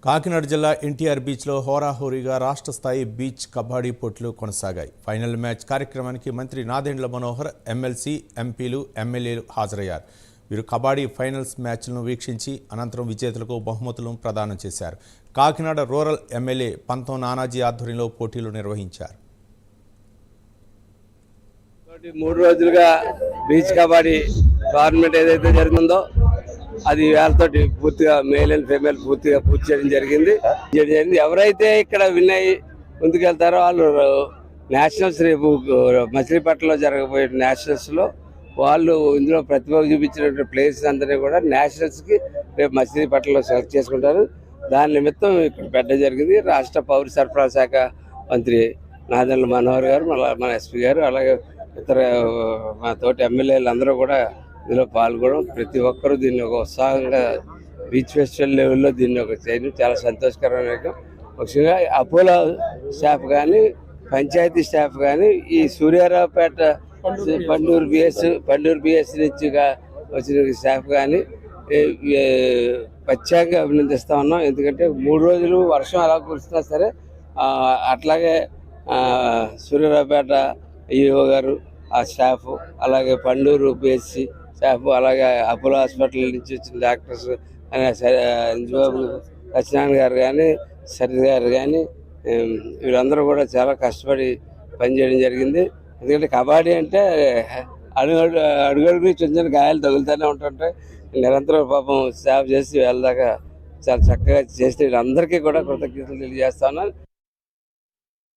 కాకినాడ జిల్లా ఎన్టీఆర్ బీచ్లో హోరాహోరీగా రాష్ట్ర స్థాయి బీచ్ కబడ్డీ పోటీలు కొనసాగాయి. ఫైనల్ మ్యాచ్ కార్యక్రమానికి మంత్రి నాదెండ్ల మనోహర్, ఎమ్మెల్సీ, ఎంపీలు, ఎమ్మెల్యేలు హాజరయ్యారు. వీరు కబడ్డీ ఫైనల్స్ మ్యాచ్లను వీక్షించి అనంతరం విజేతలకు బహుమతులను ప్రదానం చేశారు. కాకినాడ రూరల్ ఎమ్మెల్యే పంతం నానాజీ ఆధ్వర్యంలో పోటీలు నిర్వహించారు. 3 రోజులుగా బీచ్ కబడ్డీ టోర్నమెంట్ ఏదైతే జరిగిందో అది వేళతోటి పూర్తిగా మేల్ అండ్ ఫీమేల్ పూర్తిగా పూర్తి చేయడం జరిగింది. ఎవరైతే ఇక్కడ విన్ అయ్యి ముందుకెళ్తారో వాళ్ళు నేషనల్స్ రేపు మచిలీపట్నంలో జరగబోయే నేషనల్స్ లో వాళ్ళు ఇందులో ప్రతిభ చూపించిన ప్లేయర్స్ అందరినీ కూడా నేషనల్స్ కి రేపు మచిలీపట్నంలో సెలెక్ట్ చేసుకుంటారు. దాని నిమిత్తం ఇక్కడ పెట్టడం జరిగింది. రాష్ట్ర పౌర సరఫరా శాఖ మంత్రి నాదెండ్ల మనోహర్ గారు, మన ఎస్పీ గారు, అలాగే ఇతర మా తోటి ఎమ్మెల్యేలు అందరూ కూడా ఇందులో పాల్గొనడం, ప్రతి ఒక్కరూ దీన్ని ఒక ఉత్సాహంగా బీచ్ ఫెస్టివల్ లెవెల్లో దీన్ని ఒక చేయడం చాలా సంతోషకరమైన. ముఖ్యంగా అపోలో స్టాఫ్ కానీ, పంచాయతీ స్టాఫ్ కానీ, ఈ సూర్యారావుపేట పండూరు బిఎస్ నుంచి వచ్చిన స్టాఫ్ కానీ ప్రత్యేకంగా అభినందిస్తా ఉన్నాం. ఎందుకంటే 3 రోజులు వర్షం ఎలా కురుస్తున్నా సరే అట్లాగే సూర్యారావుపేట ఈఓ గారు, ఆ స్టాఫ్, అలాగే పండూరు బిఎస్సి స్టాఫ్, అలాగే అపోలో హాస్పిటల్ నుంచి వచ్చిన డాక్టర్స్ బాబు సత్యనారాయణ గారు కానీ, సరిత గారు కానీ, వీళ్ళందరూ కూడా చాలా కష్టపడి పనిచేయడం జరిగింది. ఎందుకంటే కబడ్డీ అంటే అడుగడుగు చిన్న చిన్న గాయాలు తగులుతూనే ఉంటుంటాయి. నిరంతరం పాపం స్టాఫ్ చేసి వెళ్ళదాకా చాలా చక్కగా చేస్తే వీళ్ళందరికీ కూడా కృతజ్ఞతలు తెలియజేస్తా ఉన్నాను.